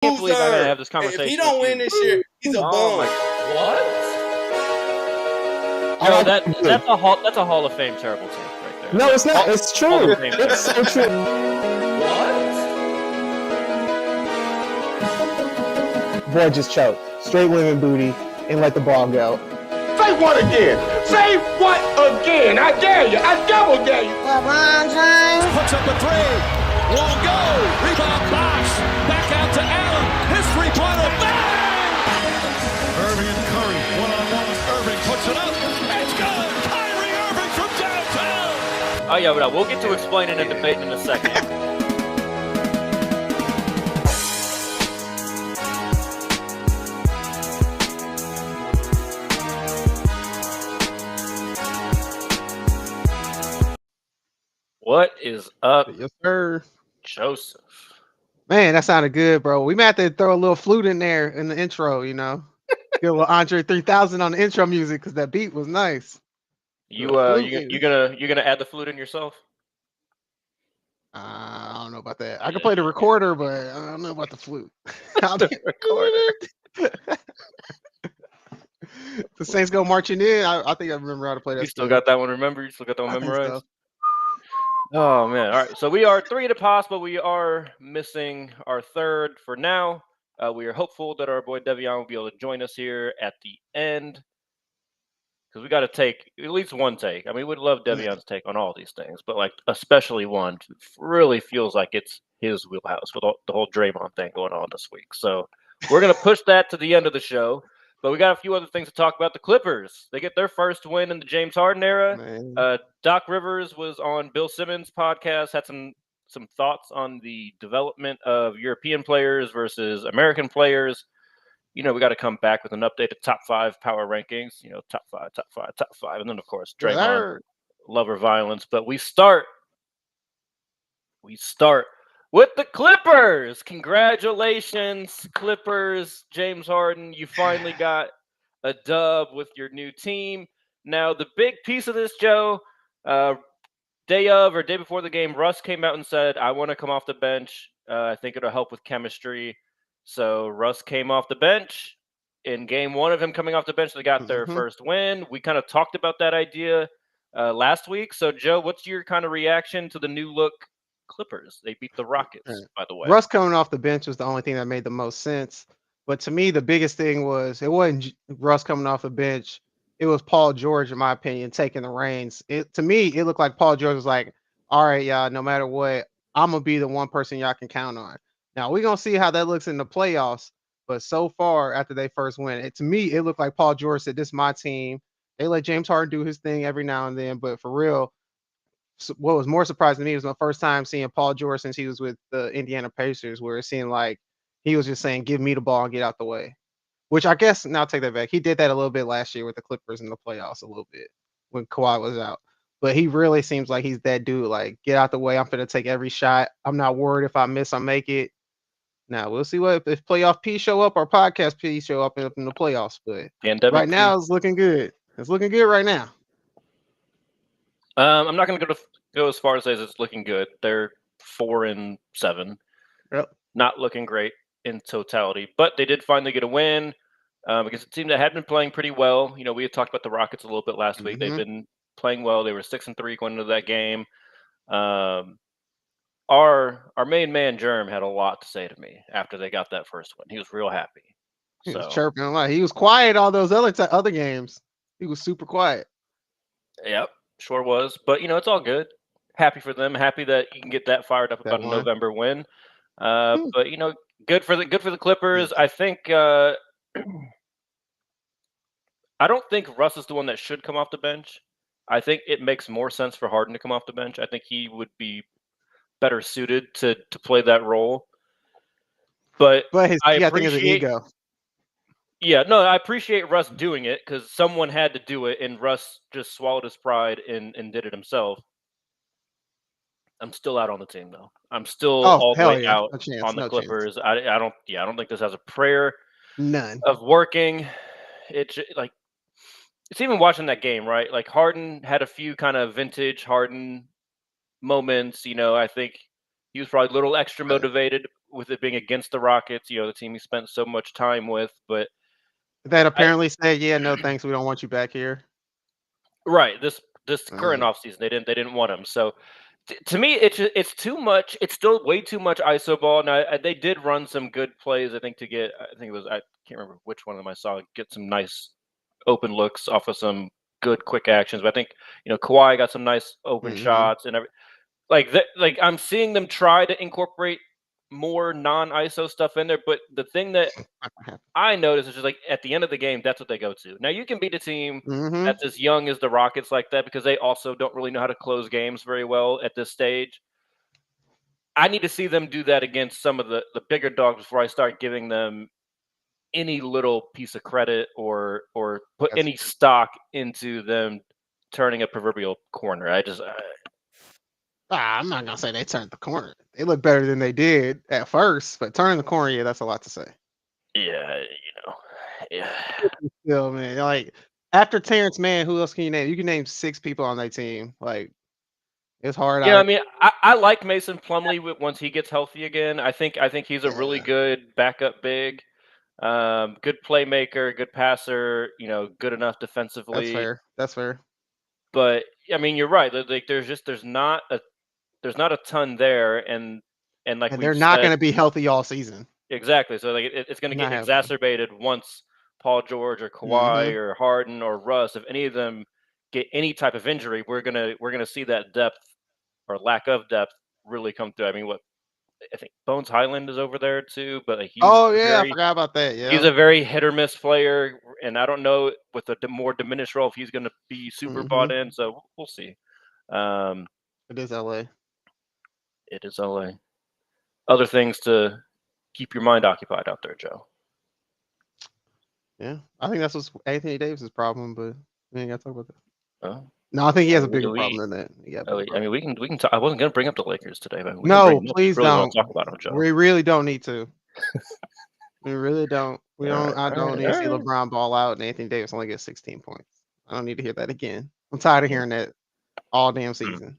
can't believe I gotta have this If conversation. he don't win this year, he's a bum. What? Yo, that's a Hall of Fame terrible take right there. No, it's not. It's Hall true. of Fame It's so terrible. true. What? Boy just choked. Straight women booty and let the ball go. Say what again? Say what again? I dare you. I double dare you. LeBron James puts up a three. Won't go. Rebound Bosh. Back out to Allen. His three-pointer. Bang! Irving and Curry. One-on-one. Irving puts it up. It's good. Kyrie Irving from downtown. Oh yeah, but we'll get to explaining and debating in a second. What is up, Yes, sir. Joseph? Man, that sounded good, bro. We might have to throw a little flute in there in the intro, you know. Get a little Andre 3000 on the intro music because that beat was nice. You gonna add the flute in yourself? I don't know about that. I can play the recorder, but I don't know about the flute. I'll The be- recorder. The Saints go marching in. I think I remember how to play that. You still got that one? Remember? You still got that one I think memorized? so. Oh man! All right, so we are 3 to pass, but we are missing our third for now. We are hopeful that our boy Devion will be able to join us here at the end because we got to take at least one take. I mean, we'd love Devion's take on all these things, but like especially one really feels like it's his wheelhouse with the whole Draymond thing going on this week. So we're gonna push that to the end of the show. But we got a few other things to talk about. The Clippers, they get their first win in the James Harden era. Man. Doc Rivers was on Bill Simmons' podcast, had some thoughts on the development of European players versus American players. You know, we got to come back with an updated top 5 power rankings. You know, top five, and then of course Draymond, love or violence. But we start with the Clippers. Congratulations, Clippers. James Harden, you finally got a dub with your new team. Now, the big piece of this, Joe, day of or day before the game, Russ came out and said, I want to come off the bench. I think it'll help with chemistry. So Russ came off the bench. In game 1 of him coming off the bench, they got their first win. We kind of talked about that idea last week. So, Joe, what's your kind of reaction to the new look Clippers? They beat the Rockets, by the way. Russ coming off the bench was the only thing that made the most sense. But to me, the biggest thing was it wasn't Russ coming off the bench. It was Paul George, in my opinion, taking the reins. To me, it looked like Paul George was like, all right, y'all, no matter what, I'm going to be the one person y'all can count on. Now, we're going to see how that looks in the playoffs. But so far, after they first win, to me, it looked like Paul George said, this is my team. They let James Harden do his thing every now and then. But for real, what was more surprising to me was my first time seeing Paul George since he was with the Indiana Pacers, where it seemed like he was just saying, give me the ball and get out the way. Which I guess, now I'll take that back. He did that a little bit last year with the Clippers in the playoffs a little bit when Kawhi was out. But he really seems like he's that dude, like, get out the way. I'm going to take every shot. I'm not worried if I miss, I make it. Now, we'll see what if playoff P show up or podcast P show up in the playoffs. But right now, it's looking good. It's looking good right now. I'm not going to go as far as say it's looking good. They're 4-7. Yep. Not looking great in totality, but they did finally get a win against a team that had been playing pretty well. You know, we had talked about the Rockets a little bit last week. They've been playing well. They were 6-3 going into that game. Our main man Germ had a lot to say to me after they got that first win. He was real happy. He was chirping a lot. He was quiet all those other games. He was super quiet. Yep, sure was. But you know, it's all good. Happy for them. Happy that you can get that fired up about a November win. But you know, good for the Clippers. I think I don't think Russ is the one that should come off the bench. I think it makes more sense for Harden to come off the bench. I think he would be better suited to play that role. But I appreciate his ego. Yeah, no, I appreciate Russ doing it because someone had to do it, and Russ just swallowed his pride and did it himself. I'm still out on the team though. I'm still all the way out on the Clippers. I don't think this has a prayer of working. It's even watching that game, right? Like Harden had a few kind of vintage Harden moments. You know, I think he was probably a little extra motivated. with it being against the Rockets, the team he spent so much time with. But That apparently said, yeah, no thanks, we don't want you back here. right, this current Right. offseason, they didn't want him. So to me, it's too much. It's still way too much ISO ball. Now they did run some good plays. I think I can't remember which one of them I saw get some nice open looks off of some good quick actions. But I think Kawhi got some nice open shots and like I'm seeing them try to incorporate more non-ISO stuff in there. But the thing that I noticed is just like at the end of the game, that's what they go to. Now you can beat a team that's as young as the Rockets like that because they also don't really know how to close games very well at this stage. I need to see them do that against some of the bigger dogs before I start giving them any little piece of credit or put any stock into them turning a proverbial corner. I'm not gonna say they turned the corner. They look better than they did at first, but turning the corner, yeah, that's a lot to say. Yeah, yeah. Still, man, like after Terrence Mann, who else can you name? You can name 6 people on that team. Like it's hard. Yeah, I mean, I like Mason Plumlee once he gets healthy again. I think he's a really Yeah, good backup big, good playmaker, good passer. Good enough that's defensively. fair. That's fair. But I mean, you're right. Like, there's not a ton there, and like And we've they're not said gonna be healthy all season. exactly. So like it's going to Not get happening. exacerbated once Paul George or Kawhi Mm-hmm. or Harden or Russ, if any of them get any type of injury, we're gonna see that depth or lack of depth really come through. I mean, I think Bones Highland is over there too, but Oh yeah, I forgot about that. he's Yeah. a very hit or miss player, and I don't know with a more diminished role if he's going to be super bought Mm-hmm. in. So we'll see. Um, It is LA. it is LA. Other things to keep your mind occupied out there, Joe. Yeah, I think that's what's Anthony Davis's problem, but we ain't gotta talk about that. Oh, No, I think he I has a mean, bigger problem than that. He got a bigger I problem. mean, we can talk. I wasn't going to bring up the Lakers today, but we can bring No, them up. please Really want don't. to talk about them, Joe. We really don't need to. We really don't. We All don't. right, I all don't right, need to see all right. LeBron ball out and Anthony Davis only get 16 points. I don't need to hear that again. I'm tired of hearing that all damn season.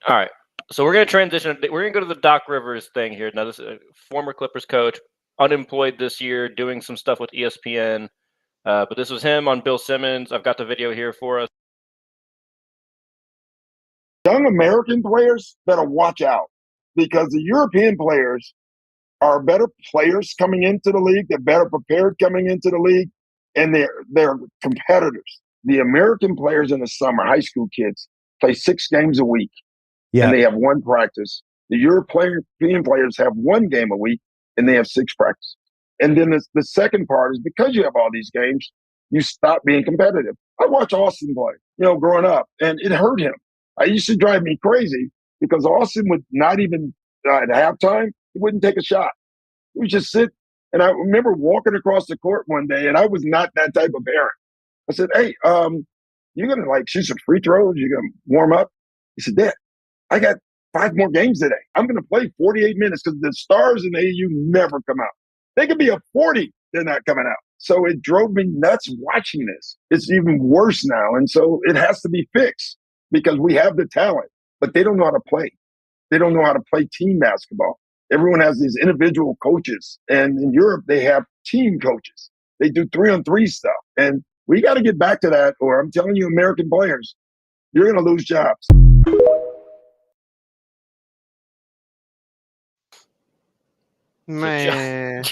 All right. So we're going to transition. We're going to go to the Doc Rivers thing here. Now, this is a former Clippers coach, unemployed this year, doing some stuff with ESPN. But this was him on Bill Simmons. I've got the video here for us. Young American players better watch out because the European players are better players coming into the league. They're better prepared coming into the league, and they're competitors. The American players in the summer, high school kids, play 6 games a week, and they have 1 practice. The European players have 1 game a week, and they have 6 practices. And then the second part is because you have all these games, you stop being competitive. I watched Austin play, growing up, and it hurt him. It used to drive me crazy because Austin would not even at halftime, he wouldn't take a shot. He would just sit. And I remember walking across the court one day, and I was not that type of parent. I said, "Hey, you're gonna like shoot some free throws? You're gonna warm up?" He said, "Dad, I got 5 more games today. I'm gonna play 48 minutes because the stars in the AU never come out. They could be a 40, they're not coming out." So it drove me nuts watching this. It's even worse now, and so it has to be fixed because we have the talent, but they don't know how to play. They don't know how to play team basketball. Everyone has these individual coaches, and in Europe they have team coaches. They do 3-on-3 stuff, and we got to get back to that. Or I'm telling you, American players, you're going to lose jobs. Man,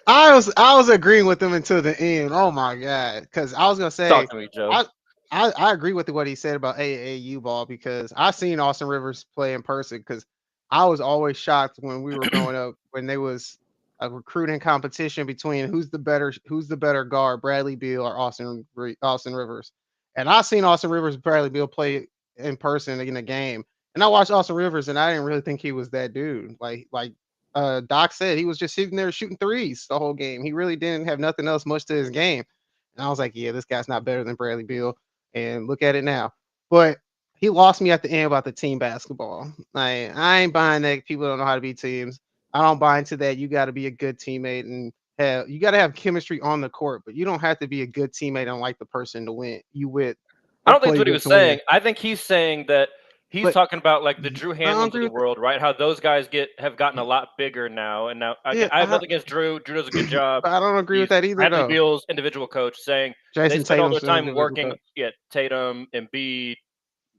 I was agreeing with him until the end. Oh my god, because I was gonna say Talk to me, Joe. I agree with what he said about AAU ball because I seen Austin Rivers play in person because I was always shocked when we were growing up when there was a recruiting competition between who's the better guard, Bradley Beal or Austin Rivers. And I seen Austin Rivers, Bradley Beal play in person in a game. And I watched Austin Rivers and I didn't really think he was that dude. Like Doc said, he was just sitting there shooting threes the whole game. He really didn't have nothing else much to his game. And I was like, yeah, this guy's not better than Bradley Beal. And look at it now. But he lost me at the end about the team basketball. Like, I ain't buying that people don't know how to be teams. I don't buy into that. You got to be a good teammate and you got to have chemistry on the court, but you don't have to be a good teammate and like the person to win. You with. I don't think that's what he was saying. I think he's saying that He's But talking about like the Drew I don't Hanlons of agree the with that. world, right? How those guys have gotten a lot bigger now, and now Yeah, I have nothing against Drew. Drew does a good job. but I don't agree with He's that either, Bradley though. Beal's individual coach saying they Jason spend all Tatum's their the time individual working. coach. Yeah, Tatum, Embiid,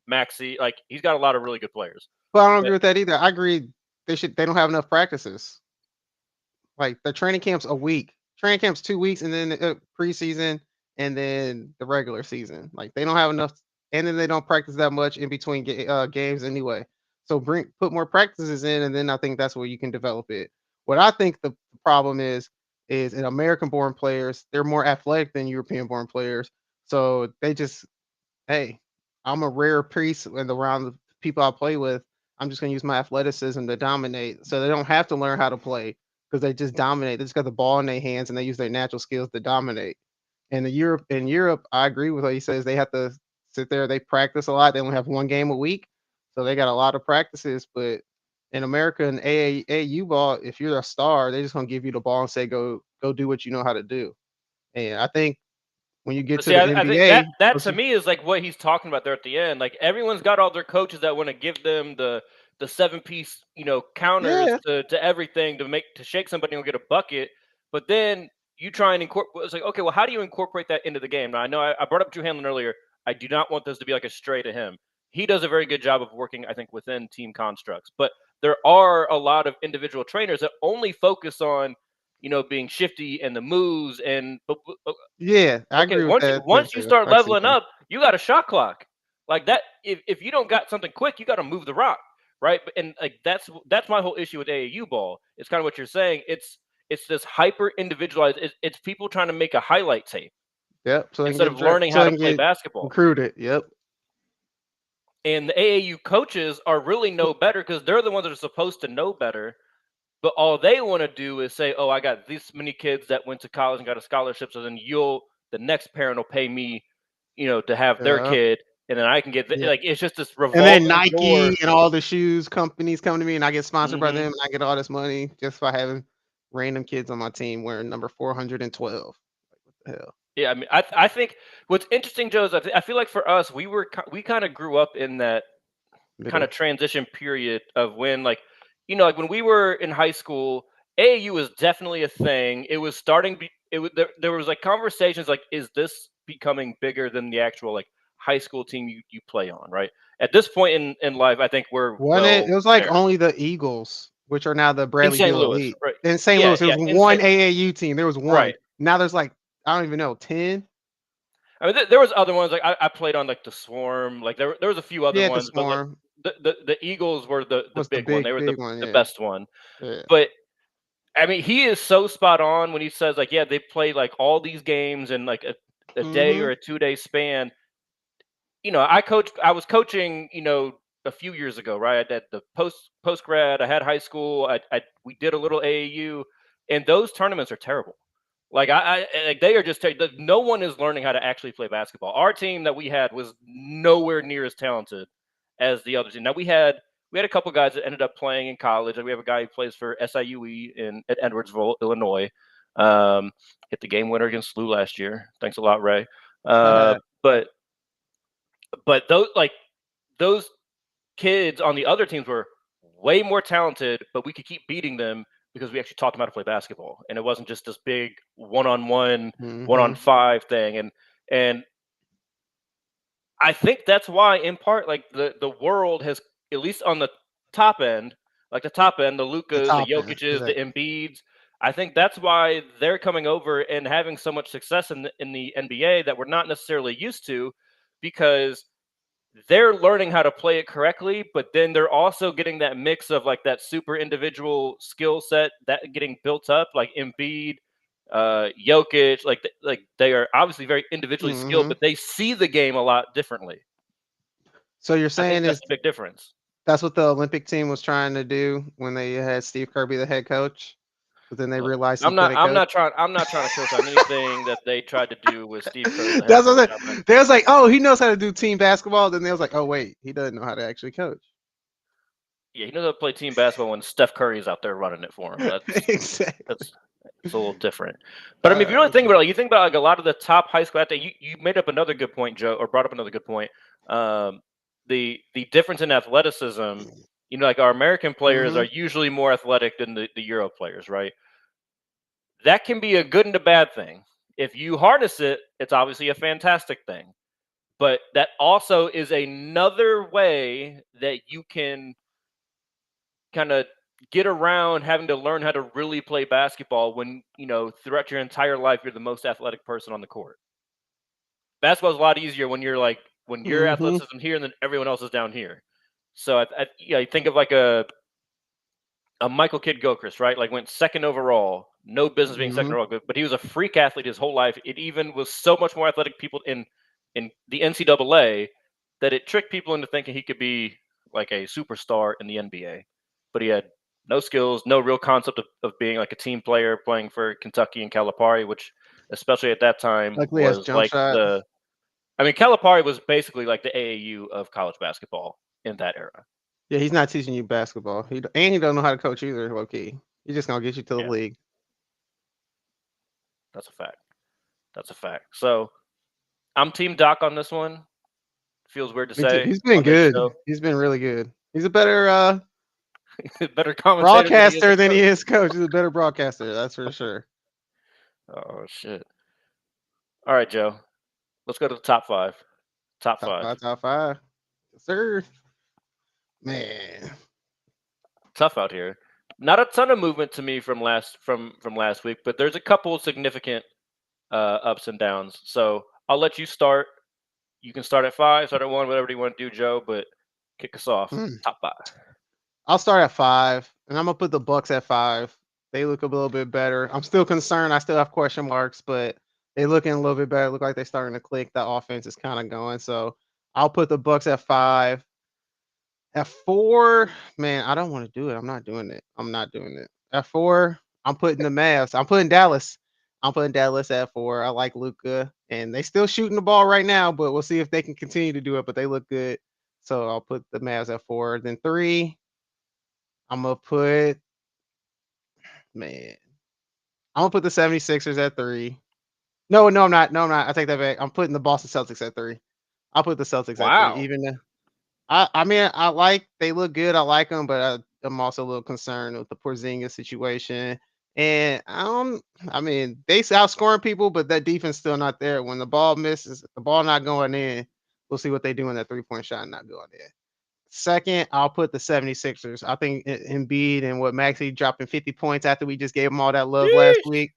Maxey, like he's got a lot of really good players. But I don't But agree with that either. I agree they don't have enough practices. Like the training camp's a week. Training camp's 2 weeks, and then preseason, and then the regular season. Like they don't have enough, and then they don't practice that much in between games anyway. So put more practices in, and then I think that's where you can develop it. What I think the problem is in American-born players, they're more athletic than European-born players. So they just, hey, I'm a rare piece in the round of people I play with. I'm just gonna use my athleticism to dominate. So they don't have to learn how to play because they just dominate. They just got the ball in their hands and they use their natural skills to dominate. And in Europe, I agree with what he says. They have to sit there. They practice a lot. They only have one game a week, so they got a lot of practices. But in America and AAU ball, if you're a star, they're just gonna give you the ball and say go do what you know how to do. And I think when you get But to see, the I think that NBA, to me is like what he's talking about there at the end. Like everyone's got all their coaches that want to give them the 7-piece, counters yeah, to everything to shake somebody and get a bucket. But then you try and incorporate. It's like, okay, well, how do you incorporate that into the game? Now I know I brought up Drew Hanlon earlier. I do not want this to be like a stray to him. He does a very good job of working, I think, within team constructs. But there are a lot of individual trainers that only focus on being shifty and the moves and yeah, I okay, agree with that. once you start I see leveling that. up, you got a shot clock. Like that, if you don't got something quick, you got to move the rock, right? And like that's my whole issue with AAU ball. It's kind of what you're saying. It's this hyper individualized. It's people trying to make a highlight tape Yep. So they can instead get of learning so how they to can play get basketball. recruited. Yep. And the AAU coaches are really no better because they're the ones that are supposed to know better. But all they want to do is say, "Oh, I got this many kids that went to college and got a scholarship, so then the next parent will pay me, to have their Yeah. kid, and then I can get Yeah. like it's just this And then revolving door." Nike and all the shoes companies come to me, and I get sponsored by Hmm. them, and I get all this money just by having random kids on my team wearing number 412. Like, what the hell? Yeah, I mean, I think what's interesting, Joe, is I feel like for us, we kind of grew up in that kind of Middle. transition period of when like when we were in high school, AAU was definitely a thing. It was starting there was like conversations like, is this becoming bigger than the actual like high school team you play on, right? At this point in life, I think we're Wasn't it? It well was like there. only the Eagles, which are now the In Bradley St. Beal Louis, Elite. right? In St. Yeah, Louis, there yeah, was in one St. AAU team. There was one. Right. Now there's like, I don't even know, 10. I mean, there was other ones like I played on like the Swarm, like there was a few other Yeah, the ones, but like Swarm the Eagles were the was the big one. They were big one. the Yeah. best one. Yeah. But I mean, he is so spot on when he says like, yeah, they play like all these games in like a day Mm-hmm. or a 2 day span. I was coaching, a few years ago, right? At the post grad, I had high school. We did a little AAU, and those tournaments are terrible. Like like they are just no one is learning how to actually play basketball. Our team that we had was nowhere near as talented as the other team. Now we had a couple guys that ended up playing in college. Like we have a guy who plays for SIUE at Edwardsville, Illinois. Hit the game winner against SLU last year. Thanks a lot, Ray. But those kids on the other teams were way more talented, but we could keep beating them because we actually taught them how to play basketball, and it wasn't just this big one-on-one, Mm-hmm. 1-on-5 thing. And I think that's why, in part, like the world has, at least on the top end, the The Lukas, the top end. Jokic's, the Exactly. Embiids. I think that's why they're coming over and having so much success in the NBA that we're not necessarily used to, because they're learning how to play it correctly, but then they're also getting that mix of like that super individual skill set that getting built up, like Embiid, Jokic, like they are obviously very individually skilled, Mm-hmm. but they see the game a lot differently. So you're I think saying that's is the big difference. that's what the Olympic team was trying to do when they had Steve Kirby the head coach, but then they Look, realized he I'm not couldn't I'm coach. not trying I'm not trying to co-sign anything that they tried to do with Steve Kerr as the head That's what coach. they was like. Oh, he knows how to do team basketball. Then they was like, oh wait, he doesn't know how to actually coach. Yeah, he knows how to play team basketball when Steph Curry's out there running it for him. Exactly. That's it's a little different. But I mean, if you really think about it, like, you think about like a lot of the top high school athletes. You made up another good point, Joe, or brought up another good point. the difference in athleticism, like our American players are usually more athletic than the Euro players, right? That can be a good and a bad thing. If you harness it, it's obviously a fantastic thing. But that also is another way that you can kind of get around having to learn how to really play basketball when, throughout your entire life, you're the most athletic person on the court. Basketball is a lot easier when your athleticism here and then everyone else is down here. So I think of like a Michael Kidd-Gilchrist, right? Like went second overall, no business being second overall, but he was a freak athlete his whole life. It even was so much more athletic people in the NCAA that it tricked people into thinking he could be like a superstar in the NBA. But he had no skills, no real concept of being like a team player playing for Kentucky and Calipari, which especially at that time Luckily, has was jump like shot. Calipari was basically like the AAU of college basketball in that era. Yeah, he's not teaching you basketball. He don't know how to coach either. Low key, he's just gonna get you to the Yeah. league. That's a fact. That's a fact. So I'm Team Doc on this one. Feels weird to say. He's been on this good. show. He's been really good. He's a better Better commentator broadcaster than he coach. is coach. He's a better broadcaster, that's for sure. Oh shit! All right, Joe. Let's go to the top five. Top five. Top five, yes, sir. Man, Tough out here. Not a ton of movement to me from last week, but there's a couple of significant ups and downs. So I'll let you start. You can start at 5, start at 1, whatever you want to do, Joe. But kick us off. Top 5. I'll start at 5, and I'm gonna put the Bucks at 5. They look a little bit better. I'm still concerned. I still have question marks, but they looking a little bit better. Look like they're starting to click. The offense is kind of going. So I'll put the Bucks at 5. At 4, man, I don't want to do it. I'm not doing it. At 4, I'm putting the Mavs. I'm putting Dallas. At 4. I like Luka, and they still shooting the ball right now, but we'll see if they can continue to do it. But they look good, so I'll put the Mavs at 4. Then 3, I'm gonna put the 76ers at 3. No, I'm not. I take that back. I'm putting the Boston Celtics at 3. I'll put the Celtics at 3. Wow. Even they look good. I like them, but I'm also a little concerned with the Porzingis situation. And they outscoring people, but that defense still not there. When the ball misses, the ball not going in, we'll see what they do in that 3-point shot not going in. Second, I'll put the 76ers. I think Embiid and Maxey dropping 50 points after we just gave them all that love last week.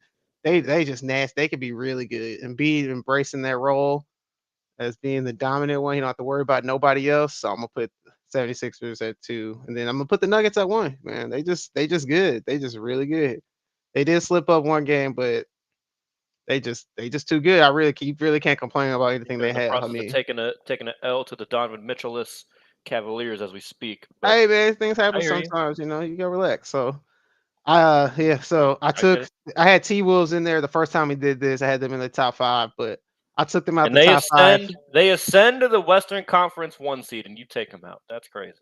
They just nasty. They could be really good. Embiid embracing their role as being the dominant one. You don't have to worry about nobody else. So I'm gonna put 76ers at 2. And then I'm gonna put the Nuggets at 1. Man, they just good. They just really good. They did slip up one game, but they just too good. You really can't complain about anything they have. Process of taking a L to the Donovan Mitchell-less Cavaliers as we speak. But hey man, things happen sometimes. You gotta relax. So so I had T-Wolves in there the first time we did this. I had them in the top 5, but I took them out the top 5. They ascend to the Western Conference 1 seed, and you take them out. That's crazy.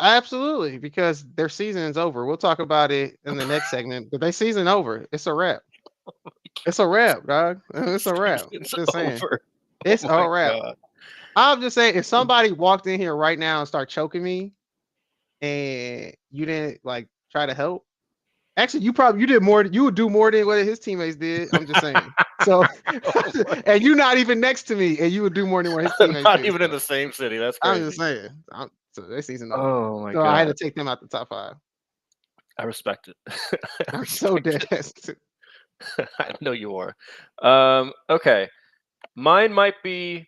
Absolutely, because their season is over. We'll talk about it in the next segment, but their season over. It's a wrap. It's a wrap, dog. It's a wrap. It's just saying. over. It's a wrap. God. I'm just saying, if somebody walked in here right now and start choking me, and you didn't try to help, actually, you would do more than what his teammates did. I'm just saying. So, and you're not even next to me, and you would do more than what his teammates not did. Even in the same city. That's crazy. I'm just saying. So their season over. Oh my God. God. I had to take them out the top 5. I respect it. I'm so dead. I know you are. Okay. Mine might be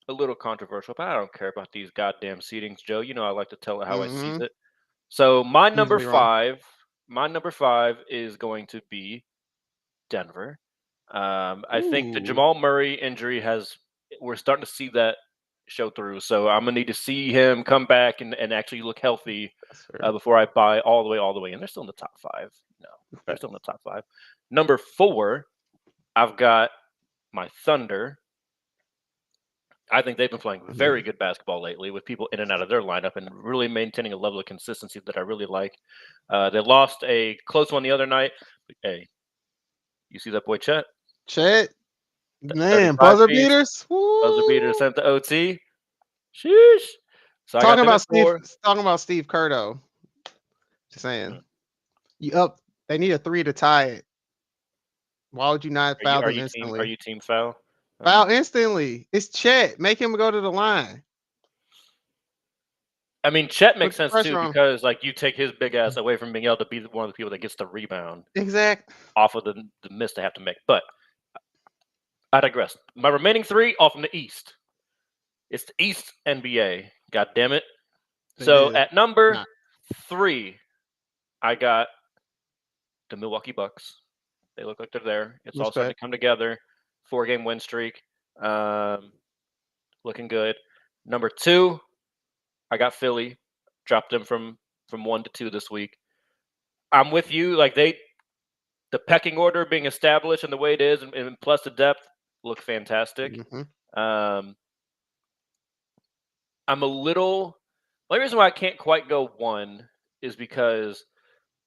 a little controversial, but I don't care about these goddamn seedings, Joe. I like to tell it how I see it. So my number 5 is going to be Denver. I think the Jamal Murray injury we're starting to see that show through. So I'm gonna need to see him come back and actually look healthy before I buy all the way. And they're still in the top 5. No, they're still in the top 5. Number 4, I've got my Thunder. I think they've been playing very good basketball lately with people in and out of their lineup and really maintaining a level of consistency that I really like. They lost a close one the other night. Hey, you see that boy Chet? Man, buzzer beaters. Buzzer beaters sent to OT. Sheesh. So I got them at Steve. 4. Talking about Steve Kerr though. Just saying, Mhm. They need a 3 to tie it. Why would you not foul them instantly? Are you team foul? Foul instantly. It's Chet. Make him go to the line. I mean, Chet makes Put the sense pressure too on. because like you take his big ass away from being able to be one of the people that gets the rebound Exact. off of the miss they have to make. But I digress. My remaining 3 off from the East. It's the East NBA. God damn it. It So is. at number Nah. 3, I got the Milwaukee Bucks. They look like they're there. It's all starting Respect. to come together. 4-game win streak. Looking good. Number 2, I got Philly. Dropped them from 1 to 2 this week. I'm with you. Like the pecking order being established and the way it is, and plus the depth look fantastic. Mhm. I'm a little. The only reason why I can't quite go 1 is because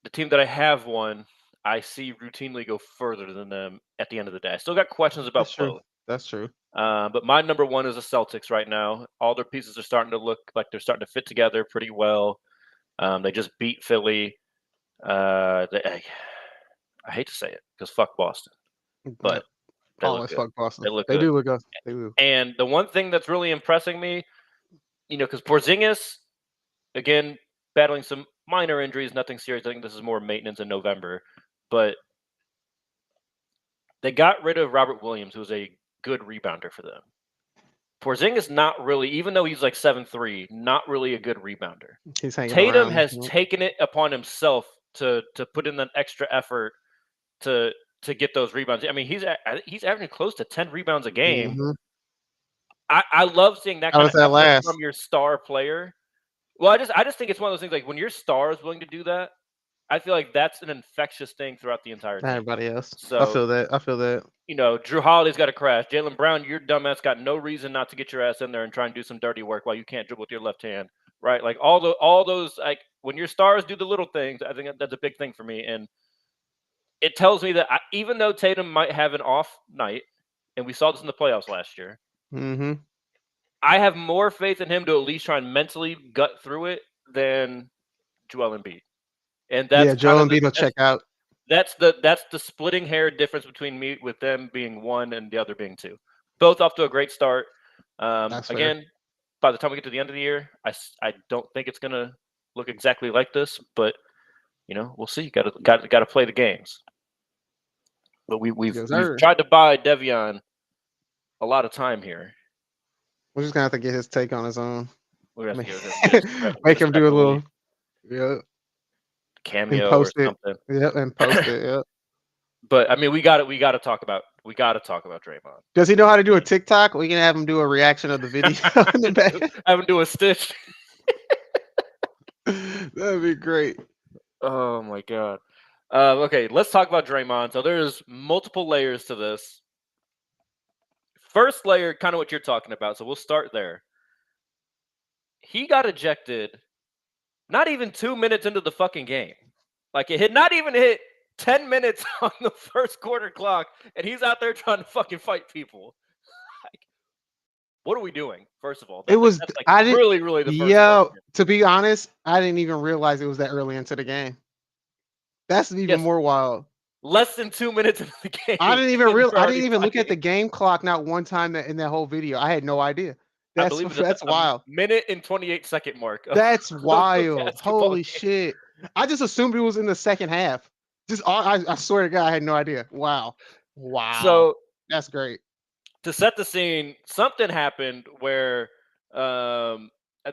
the team that I have won, I see routinely go further than them at the end of the day. I still got questions about That's true. both. That's true. But my number 1 is the Celtics right now. All their pieces are starting to look like they're starting to fit together pretty well. They just beat Philly. I hate to say it because fuck Boston, but they look Always good. fuck Boston. They look They good. do look good. They do. And the one thing that's really impressing me, because Porzingis, again, battling some minor injuries, nothing serious. I think this is more maintenance in November. But they got rid of Robert Williams, who was a good rebounder for them. Porzingis not really, even though he's like 7'3", not really a good rebounder. He's hanging Tatum around. has taken it upon himself to put in that extra effort to get those rebounds. I mean, he's averaging close to 10 rebounds a game. Mhm. I love seeing that How kind was of that effort last? from your star player. Well, I just think it's one of those things like when your star is willing to do that, I feel like that's an infectious thing throughout the entire team. Everybody else. So I feel that. Drew Holiday's got to crash. Jaylen Brown, your dumbass got no reason not to get your ass in there and try and do some dirty work while you can't dribble with your left hand, right? Like all those like when your stars do the little things, I think that's a big thing for me. And it tells me that even though Tatum might have an off night, and we saw this in the playoffs last year, Mhm. I have more faith in him to at least try and mentally gut through it than Joel Embiid. And that's Joel Embiid will check out. That's the splitting hair difference between me with them being 1 and the other being 2. Both off to a great start. Again, by the time we get to the end of the year, I don't think it's gonna look exactly like this, but we'll see. Got to play the games. But we've tried to buy Devion a lot of time here. We're just gonna have to get his take on his own. We're gonna have to make him do a little cameo or something. And post it. Yep. But I mean, we got to talk about Draymond. Does he know how to do a TikTok? We can have him do a reaction of the video in the back. Have him do a stitch. That'd be great. Oh my god. Okay, let's talk about Draymond. So there's multiple layers to this. First layer, kind of what you're talking about. So we'll start there. He got ejected not even 2 minutes into the fucking game. Like it had not even hit 10 minutes on the first quarter clock, and he's out there trying to fucking fight people. Like, what are we doing? First of all, that's really the first. Yo, to be honest, I didn't even realize it was that early into the game. That's even more wild. Less than 2 minutes into the game. I didn't even look at the game clock not one time in that whole video. I had no idea. That's wild. Minute and 28-second mark. That's wild. Holy shit. I just assumed it was in the second half. I swear to God, I had no idea. Wow. So that's great. To set the scene, something happened where I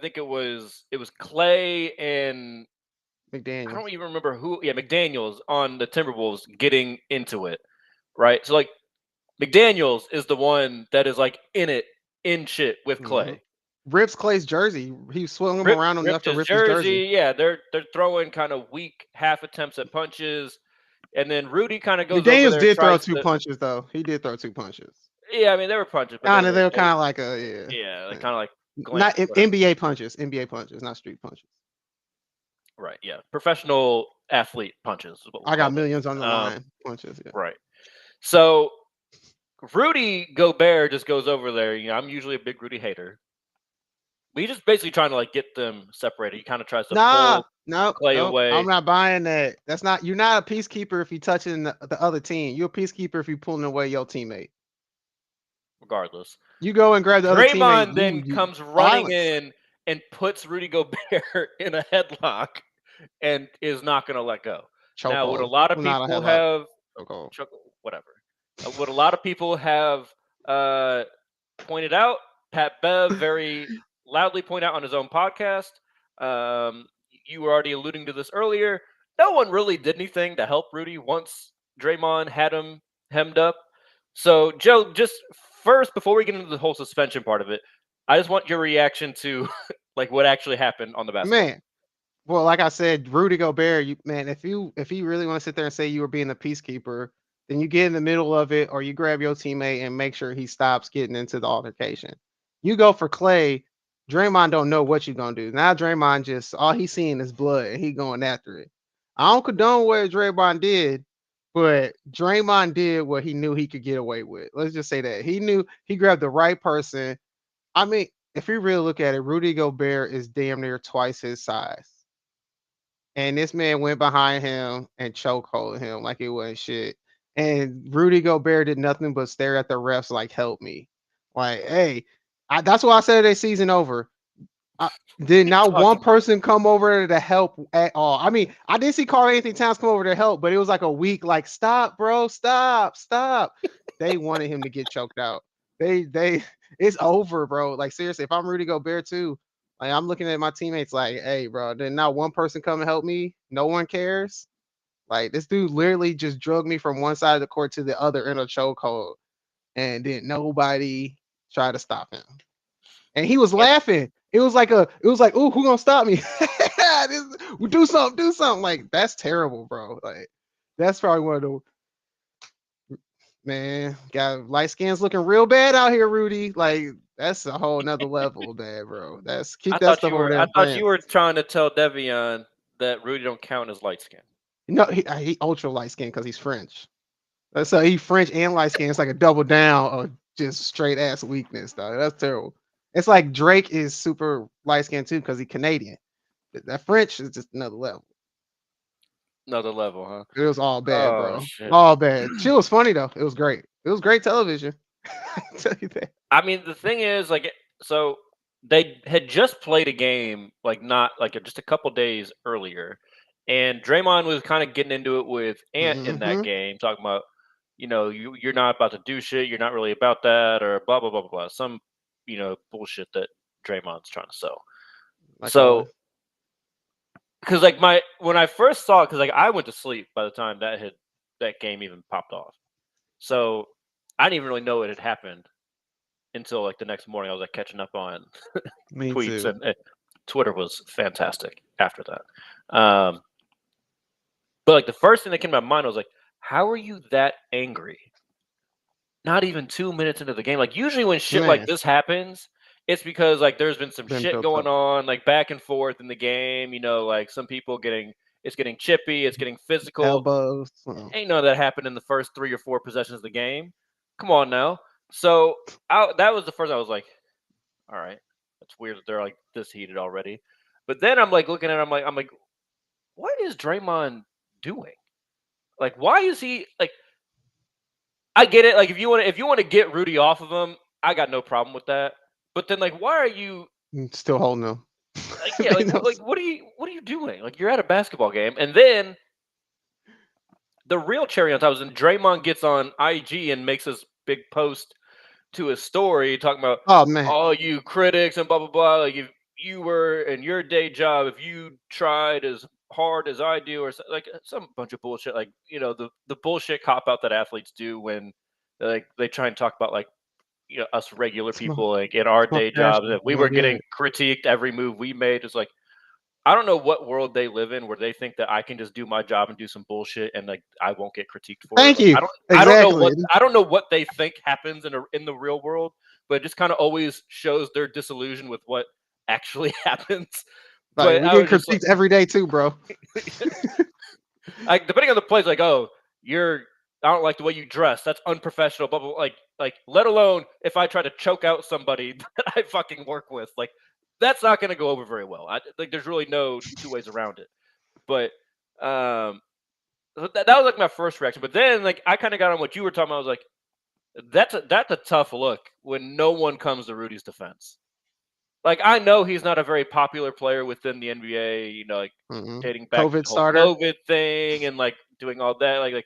think it was Clay and McDaniels. I don't even remember who. Yeah, McDaniels on the Timberwolves getting into it, right? So like McDaniels is the one that is like in shit with Clay. Rips Clay's jersey. He swung him around enough to rip his jersey. Yeah, they're throwing kind of weak half attempts at punches, and then Rudy kind of goes. McDaniels did throw 2 punches though. He did throw 2 punches. Yeah, I mean they were punches. But they were kind of like like kind of like not NBA punches, not street punches. Right. Yeah. Professional athlete punches. Is what I got millions on the line punches. Yeah. Right. So Rudy Gobert just goes over there. I'm usually a big Rudy hater. We just basically trying to like get them separated. He kind of tries to Nah, pull Clay away. I'm not buying that. That's not. You're not a peacekeeper if you're touching the other team. You're a peacekeeper if you're pulling away your teammate. Regardless, You go and grab the other teammate. Draymond then comes running violence. in and puts Rudy Gobert in a headlock and is not going to let go. Now, what a Chokehold. lot of Not a people headlock. have, Chokehold. whatever. What a lot of people have pointed out, Pat Bev very loudly pointed out on his own podcast. You were already alluding to this earlier. No one really did anything to help Rudy once Draymond had him hemmed up. So, Joe, just first, before we get into the whole suspension part of it, I just want your reaction to like what actually happened on the basketball. Man, well, like I said, Rudy Gobert, if you really want to sit there and say you were being a peacekeeper, then you get in the middle of it, or you grab your teammate and make sure he stops getting into the altercation. You go for Clay. Draymond don't know what you're gonna do. Now Draymond just all he's seeing is blood and he going after it. I don't condone what Draymond did, but Draymond did what he knew he could get away with. Let's just say that. He knew he grabbed the right person. I mean, if you really look at it, Rudy Gobert is damn near twice his size. And this man went behind him and chokehold him like it wasn't shit. And Rudy Gobert did nothing but stare at the refs like, help me. Like, hey, that's why I said their season over. Did not one person come over to help at all. I mean, I did see Karl Anthony Towns come over to help, but it was like a week, like, stop, bro, stop. They wanted him to get choked out. It's over, bro. Like, seriously, if I'm Rudy Gobert too, like, I'm looking at my teammates like, hey, bro, did not one person come and help me? No one cares. Like, this dude literally just drugged me from one side of the court to the other in a chokehold, and then nobody tried to stop him. And he was laughing. It was like, ooh, who gonna stop me? Do something. Like, that's terrible, bro. Like, that's probably one of the man. Got light skins looking real bad out here, Rudy. Like, that's a whole nother level, man, bro. I thought you were trying to tell Devion that Rudy don't count as light skin. No, he ultra light skin because he's French. So he French and light skin. It's like a double down of just straight ass weakness, dog. That's terrible. It's like Drake is super light skinned too because he's Canadian. That French is just another level. Another level, huh? It was all bad, bro. Shit. All bad. Shit was funny though. It was great. It was great television. I can tell you that. I mean, the thing is, like, so they had just played a game, like, not like just a couple days earlier, and Draymond was kind of getting into it with Ant in that game, talking about, you're not about to do shit, you're not really about that, or blah blah blah blah blah. Some bullshit that Draymond's trying to sell. Like, so, because like when I first saw it, because like I went to sleep by the time that game even popped off, so I didn't even really know it had happened until like the next morning. I was like catching up on tweets, and Twitter was fantastic after that. But like the first thing that came to my mind was like, how are you that angry? Not even 2 minutes into the game. Like, usually when shit like this happens, it's because like there's been some shit going on, like back and forth in the game. Like some people getting chippy, it's getting physical. Elbows. Ain't none of that happened in the first 3 or 4 possessions of the game. Come on now. So that was the first. I was like, all right, that's weird that they're like this heated already. But then I'm like looking at it, I'm like, what is Draymond doing? Like, why is he like? I get it. Like, if you want to get Rudy off of him, I got no problem with that. But then, like, why are you still holding him? Like, yeah, like what are you doing? Like, you're at a basketball game, and then the real cherry on top is when Draymond gets on IG and makes this big post to his story talking about, oh man, all you critics and blah blah blah. Like, if you were in your day job, if you tried as hard as I do, or like some bunch of bullshit, like the bullshit cop out that athletes do when they try and talk about like us regular people like in our day jobs that we were getting critiqued every move we made. It's like, I don't know what world they live in where they think that I can just do my job and do some bullshit and like I won't get critiqued for it. Thank you. I don't know what they think happens in the real world, but it just kind of always shows their disillusion with what actually happens. Like, we get critiqued every day too, bro. Like, depending on the place, like, oh, I don't like the way you dress. That's unprofessional. Blah, blah, blah. Like, let alone if I try to choke out somebody that I fucking work with. Like, that's not going to go over very well. Like, there's really no two ways around it. But that was like my first reaction. But then, like, I kind of got on what you were talking about. I was like, that's a tough look when no one comes to Rudy's defense. Like, I know he's not a very popular player within the NBA. You know, like dating back to COVID the whole starter. COVID thing and like doing all that. Like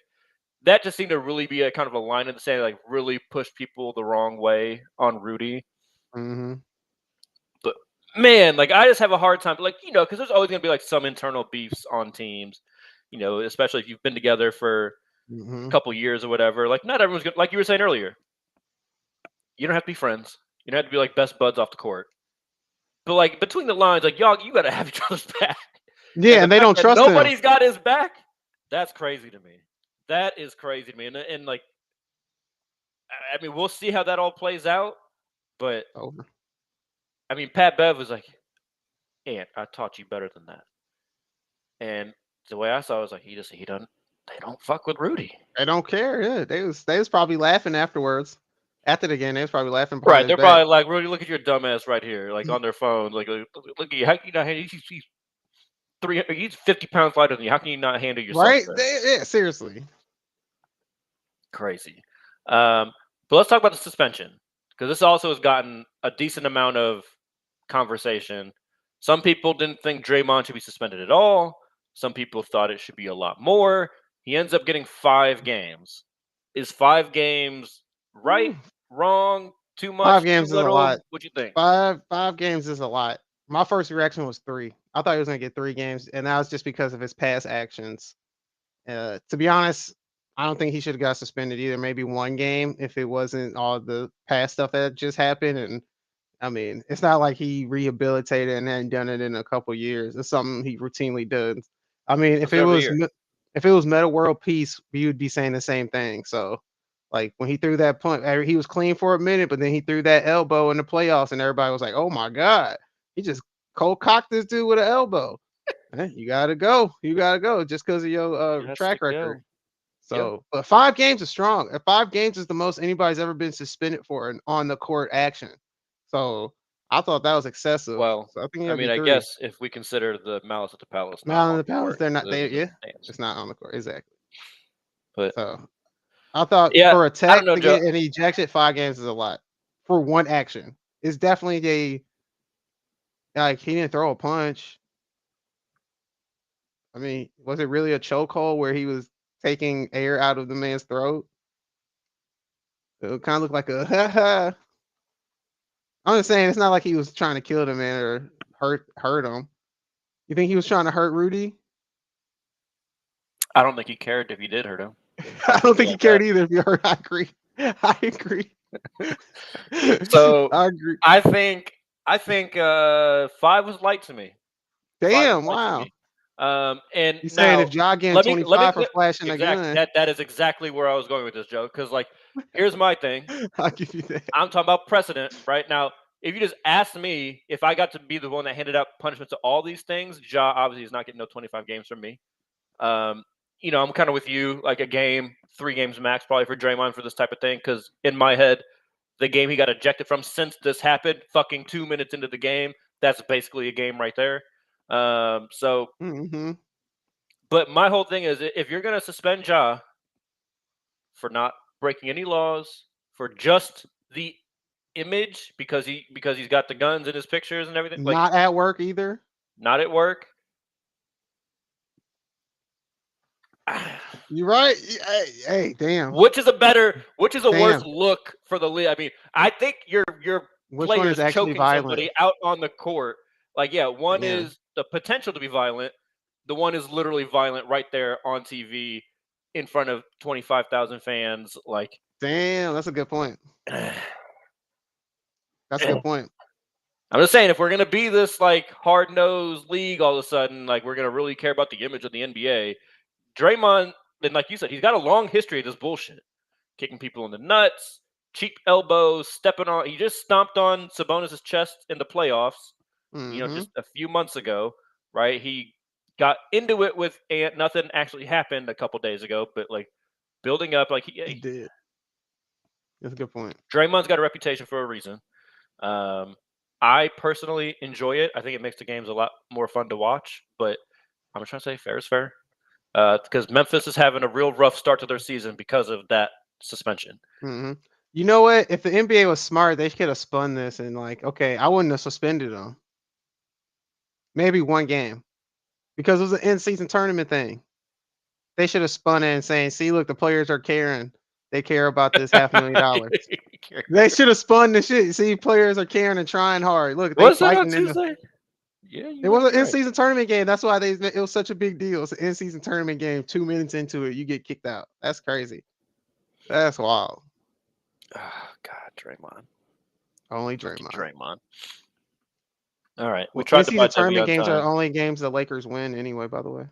that just seemed to really be a kind of a line in the sand. Like, really push people the wrong way on Rudy. Mm-hmm. But man, like, I just have a hard time, like, because there's always gonna be like some internal beefs on teams, especially if you've been together for a couple years or whatever. Like, not everyone's gonna, like you were saying earlier, you don't have to be friends. You don't have to be like best buds off the court. But like between the lines, like, y'all, you gotta have each other's back. Yeah, and they don't trust him. Nobody's got his back. That's crazy to me. That is crazy to me. And like, I mean, we'll see how that all plays out. But Over. I mean, Pat Bev was like, "Ant, I taught you better than that." And the way I saw it was like, they don't fuck with Rudy. They don't care. Yeah, they was probably laughing afterwards. After the game, they was probably laughing. Right? They're probably like, "Rudy, look at your dumbass right here," like on their phones. Like, look at you. How can you not handle? He's 50 pounds lighter than you. How can you not handle yourself? Right? Yeah, seriously. Crazy. But let's talk about the suspension, because this also has gotten a decent amount of conversation. Some people didn't think Draymond should be suspended at all. Some people thought it should be a lot more. He ends up getting 5 games. Is 5 games right, wrong, too much, 5 games too is a little? lot. What you think? 5 games is a lot. My first reaction was 3. I thought he was gonna get 3 games, and that was just because of his past actions. To be honest, I don't think he should have got suspended either. Maybe 1 game if it wasn't all the past stuff that just happened. And I mean, it's not like he rehabilitated and hadn't done it in a couple years. It's something he routinely does. I mean, if it was Meta World Peace, we would be saying the same thing. So, like when he threw that punch, he was clean for a minute, but then he threw that elbow in the playoffs, and everybody was like, "Oh my god, he just cold cocked this dude with an elbow." You gotta go. You gotta go just because of your track record. So, but 5 games is strong. 5 games is the most anybody's ever been suspended for an on the court action. So I thought that was excessive. Well, so I think I mean, I guess if we consider the Malice at the Palace, now in the Palace, they're not. It's not on the court exactly. But so I thought for a tech to get an ejected, 5 games is a lot for one action. It's definitely like he didn't throw a punch. I mean, was it really a chokehold where he was taking air out of the man's throat? It kind of looked like a I'm just saying it's not like he was trying to kill the man or hurt him. You think he was trying to hurt Rudy? I don't think he cared if he did hurt him. I don't think he cared either if you hurt. I agree. I agree. So I agree. I think 5 was light to me. Damn! Wow. And he's saying if Ja getting 25 for flashing a gun. That is exactly where I was going with this, Joe. Because like, here's my thing. I'll give you that. I'm talking about precedent right now. If you just asked me if I got to be the one that handed out punishment to all these things, Ja obviously is not getting no 25 games from me. I'm kind of with you, like a game, 3 games max probably for Draymond for this type of thing. Because in my head, the game he got ejected from since this happened, fucking 2 minutes into the game, that's basically a game right there. But my whole thing is, if you're gonna suspend Ja for not breaking any laws, for just the image because he's got the guns in his pictures and everything, like, not at work either. Not at work. You're right. Hey, damn. Which is a worse look for the league? I mean, I think your players choking somebody out on the court. Like, one is the potential to be violent. The one is literally violent right there on TV in front of 25,000 fans. Like, damn, that's a good point. That's a good point. I'm just saying, if we're gonna be this like hard-nosed league all of a sudden, like we're gonna really care about the image of the NBA, Draymond, then like you said, he's got a long history of this bullshit, kicking people in the nuts, cheap elbows, stepping on. He just stomped on Sabonis' chest in the playoffs. Just a few months ago, right? He got into it with Ant. Nothing actually happened a couple days ago, but like building up, like he did. That's a good point. Draymond's got a reputation for a reason. I personally enjoy it. I think it makes the games a lot more fun to watch. But I'm just trying to say fair is fair. Because Memphis is having a real rough start to their season because of that suspension. Hmm. You know what? If the NBA was smart, they could have spun this and like, okay, I wouldn't have suspended them. Maybe one game because it was an in-season tournament thing. They should have spun it and saying, "See, look, the players are caring. They care about this $500,000." They should have spun the shit. See, players are caring and trying hard. Look, they Was that on fighting in the. Tuesday? Yeah, It you was might an be right. in-season tournament game. That's why it was such a big deal. It's an in-season tournament game. 2 minutes into it, you get kicked out. That's crazy. That's wild. Oh, God, Draymond. Only Fucking Draymond. Draymond. All right. We Well, tried to buy in-season W tournament on games are the time. only games the Lakers win anyway. By the way,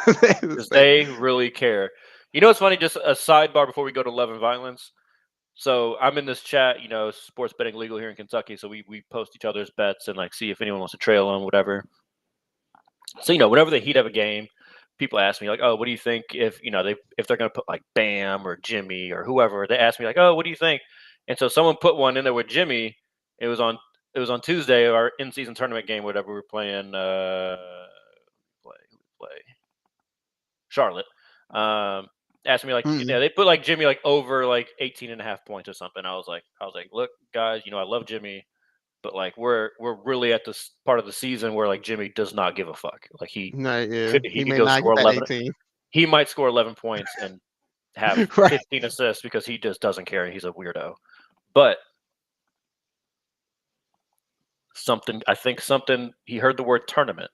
Because they really care. You know what's funny? Just a sidebar before we go to love and violence. So I'm in this chat, sports betting legal here in Kentucky. So we post each other's bets and like see if anyone wants to trail on whatever. So whenever they heat up a game, people ask me like, "Oh, what do you think if if they're gonna put like Bam or Jimmy or whoever?" They ask me like, "Oh, what do you think?" And so someone put one in there with Jimmy. It was on Tuesday, our in-season tournament game, whatever we were playing. Play Charlotte. Asked me like, they put like Jimmy like over like 18.5 points or something. I was like, look, guys, I love Jimmy, but like we're really at this part of the season where like Jimmy does not give a fuck. Like he he could may go not score get that 11. 18. He might score 11 points and have Right. 15 assists because he just doesn't care. He's a weirdo. But I think he heard the word tournament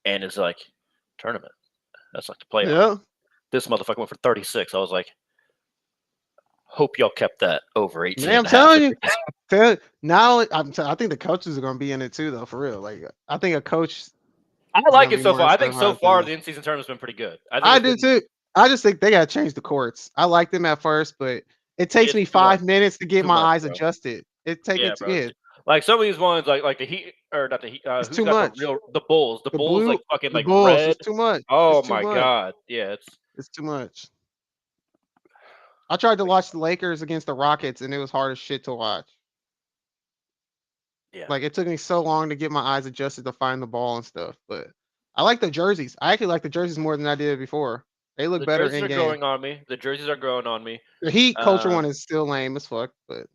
and is like, tournament. That's like the playoff. Yeah. This motherfucker went for 36. I was like, hope y'all kept that over 18. Man, I'm telling you. Not only, I think the coaches are going to be in it too, though. For real, like I think a coach. I like it so far. I think so far the in-season tournament's been pretty good. I do too. I just think they got to change the courts. I liked them at first, but it takes me 5 minutes to get my eyes adjusted. It takes like some of these ones, like the Heat or not the Heat. it's Who's too got much. the Bulls? The Bulls blue, like fucking the like Bulls, red. it's too much. Oh It's too my much. god, yeah, it's too much. I tried to watch the Lakers against the Rockets, and it was hard as shit to watch. Yeah, like it took me so long to get my eyes adjusted to find the ball and stuff. But I like the jerseys. I actually like the jerseys more than I did before. They look better in game. growing on me. The jerseys are growing on me. The Heat culture one is still lame as fuck, but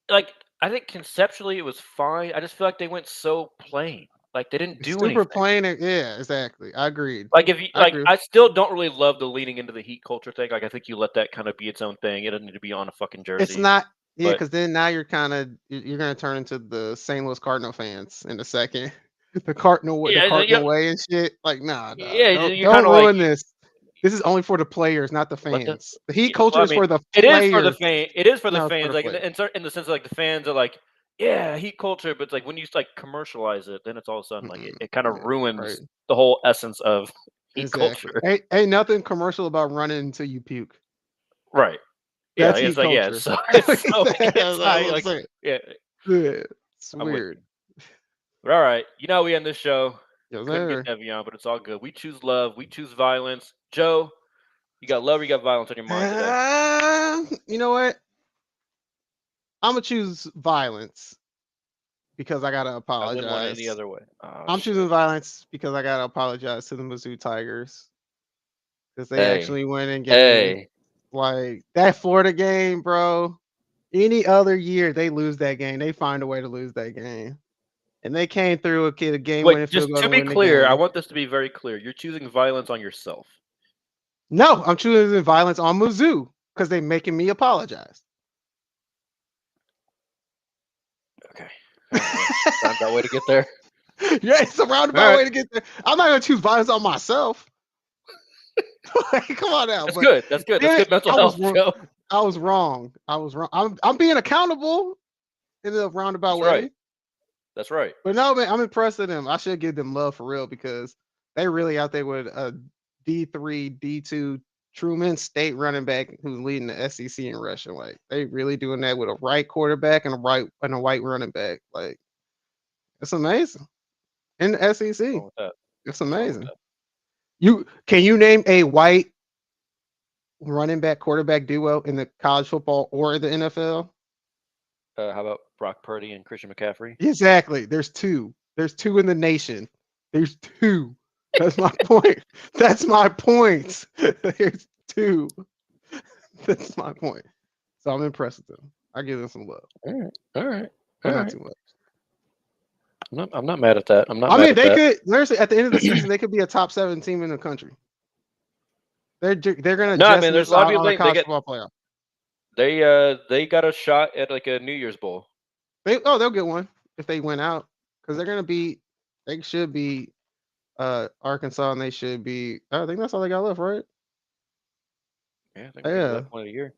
like I think conceptually it was fine. I just feel like they went so plain. Like they didn't do super anything. plain. Yeah, exactly. I agreed. Like if you I still don't really love the leaning into the Heat culture thing. Like I think you let that kind of be its own thing. It doesn't need to be on a fucking jersey. It's not. Yeah, because then now you're gonna turn into the St. Louis Cardinal fans in a second. the Cardinal way and shit. Like nah. Yeah, don't ruin this. This is only for the players, not the fans. The Heat culture is for the players. It is for the fans. It is for the fans. Like in in the sense of like the fans are like, yeah, Heat culture, but it's like when you like commercialize it, then it's all of a sudden like it kind of ruins the whole essence of Heat culture. Ain't nothing commercial about running until you puke. Right. Yeah, that's Heat culture. It's weird. All right. We end this show. Yes, couldn't get Devion, but it's all good. We choose love. We choose violence. Joe, you got love or you got violence on your mind today? You know what? I'm gonna choose violence because I gotta apologize. I wouldn't want it any other way. I'm choosing violence because I gotta apologize to the Mizzou Tigers because they actually went and gave like that Florida game, bro. Any other year they lose that game, they find a way to lose that game. And they came through a game winning field goal. Just to be clear, I want this to be very clear. You're choosing violence on yourself. No, I'm choosing violence on Mizzou because they're making me apologize. Okay. That way to get there. Yeah, it's a roundabout way to get there. I'm not gonna choose violence on myself. Come on now. That's good. That's good mental health. I was wrong. I'm being accountable in a roundabout way. Right. That's right. But no, man, I'm impressed with them. I should give them love for real because they really out there with a D3, D2 Truman State running back who's leading the SEC in rushing. Like they really doing that with a right quarterback and a white running back. Like it's amazing. In the SEC, it's amazing. Can you name a white running back quarterback duo in the college football or the NFL? How about Brock Purdy and Christian McCaffrey? Exactly. There's two. There's two in the nation. There's two. That's my point. That's my point. There's two. That's my point. So I'm impressed with them. I give them some love. All right. But not too much. I'm not mad at that. I'm not. I mad mean, at they that. could. Seriously, at the end of the season, they could be a top 7 team in the country. They're gonna No, I just mean, there's miss a lot of out people on the think they college get. football playoff. They got a shot at like a New Year's Bowl. They'll get one if they win out because they're gonna beat. They should be Arkansas, and they should be. I think that's all they got left, right? Yeah, I think we're at that point of the year.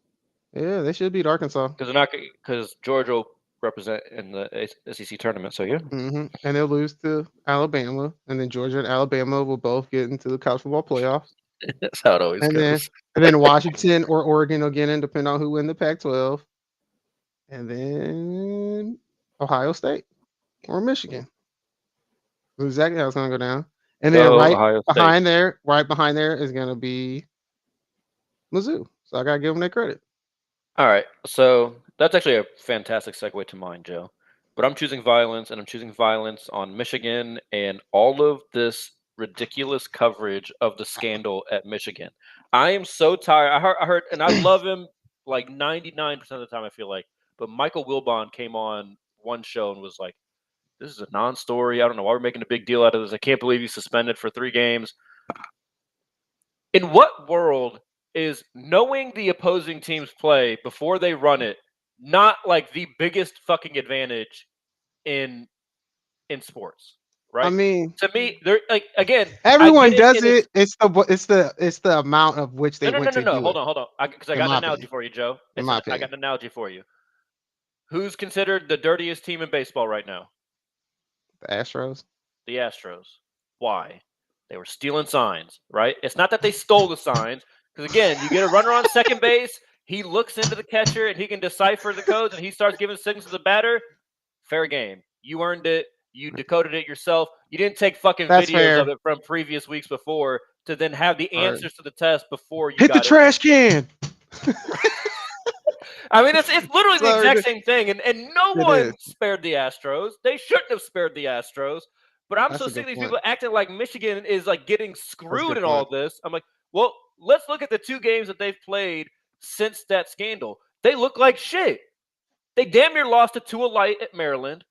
Yeah, they should beat Arkansas. Because Georgia will represent in the SEC tournament. So yeah. And they'll lose to Alabama, and then Georgia and Alabama will both get into the college football playoffs. That's how it always goes. And then Washington or Oregon will get in, depending on who win the Pac-12. And then Ohio State or Michigan. That's exactly how it's going to go down. And then right behind there is going to be Mizzou. So I got to give them their credit. All right. So that's actually a fantastic segue to mine, Joe. But I'm choosing violence, and I'm choosing violence on Michigan and all of this ridiculous coverage of the scandal at Michigan. I am so tired. I heard, and I love him like 99% of the time, I feel like. But Michael Wilbon came on one show and was like, this is a non-story. I don't know why we're making a big deal out of this. I can't believe he's suspended for 3 games. In what world is knowing the opposing team's play before they run it not like the biggest fucking advantage in sports? Right? I mean, to me, they're like, again, everyone does it. It's the amount of which they went to do. Hold on. Because I got an analogy for you, Joe. I got an analogy for you. Who's considered the dirtiest team in baseball right now? The Astros. The Astros. Why? They were stealing signs, right? It's not that they stole the signs, because again, you get a runner on second base, he looks into the catcher and he can decipher the codes, and he starts giving signals to the batter. Fair game. You earned it. You decoded it yourself. You didn't take fucking videos of it from previous weeks before to then have the answers to the test before you hit the trash can. I mean, it's literally the exact same thing, and no one spared the Astros. They shouldn't have spared the Astros. But I'm so sick of these people acting like Michigan is like getting screwed in all this. I'm like, well, let's look at the 2 games that they've played since that scandal. They look like shit. They damn near lost to Tua Light at Maryland.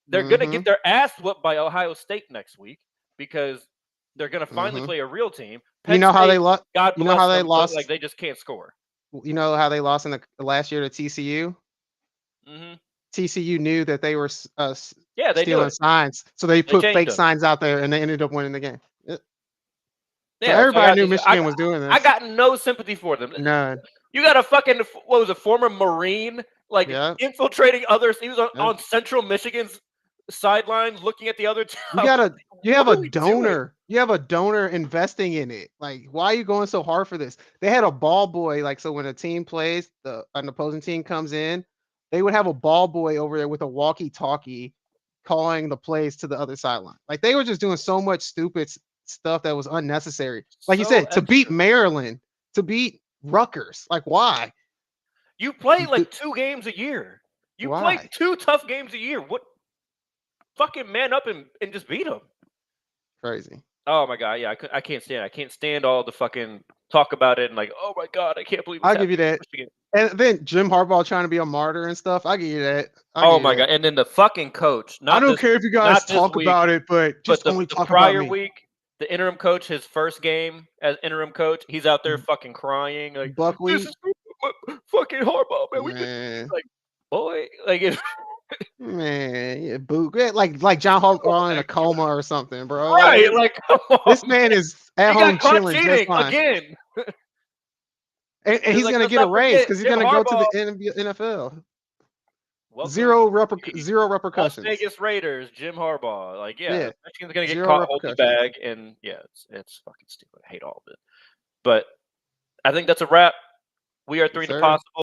They're gonna get their ass whooped by Ohio State next week because they're gonna finally play a real team. Penn State, how they lost? God bless how they lost? Like they just can't score. You know how they lost in the last year to TCU? TCU knew that they were stealing signs, so they put fake signs out there, and they ended up winning the game. Yeah, so everybody knew Michigan was doing this. I got no sympathy for them. None. You got a fucking former Marine infiltrating others. He was on Central Michigan's sidelines looking at the other team. You have a donor. You have a donor investing in it. Like, why are you going so hard for this? They had a ball boy. Like, so when a team plays, an opposing team comes in, they would have a ball boy over there with a walkie-talkie calling the plays to the other sideline. Like, they were just doing so much stupid stuff that was unnecessary. Like you said, to beat Maryland, to beat Rutgers. Like, why? You play like 2 games a year. You play 2 tough games a year. What? Fucking man up and just beat them. Crazy. Oh my god, yeah, I can't stand it. I can't stand all the fucking talk about it and like, oh my god, I can't believe. I'll give you that. And then Jim Harbaugh trying to be a martyr and stuff. I give you that. Oh my god! And then the fucking coach. I don't care if you guys talk about it, but just only talk about me. Prior week, the interim coach, his first game as interim coach, he's out there fucking crying like, Buckwheat. This is fucking Harbaugh, man. We just like, boy, like it. Man, yeah, boo. Like John Harbaugh in a coma or something, bro. Right, like come on, this man is at home chilling just fine. Again. And he's gonna get a raise because he's gonna go to the NFL. Zero repercussions. Las Vegas Raiders, Jim Harbaugh. Like, yeah. Michigan's gonna get caught holding the bag, and yeah, it's fucking stupid. I hate all of it. But I think that's a wrap. We are 3 to possible.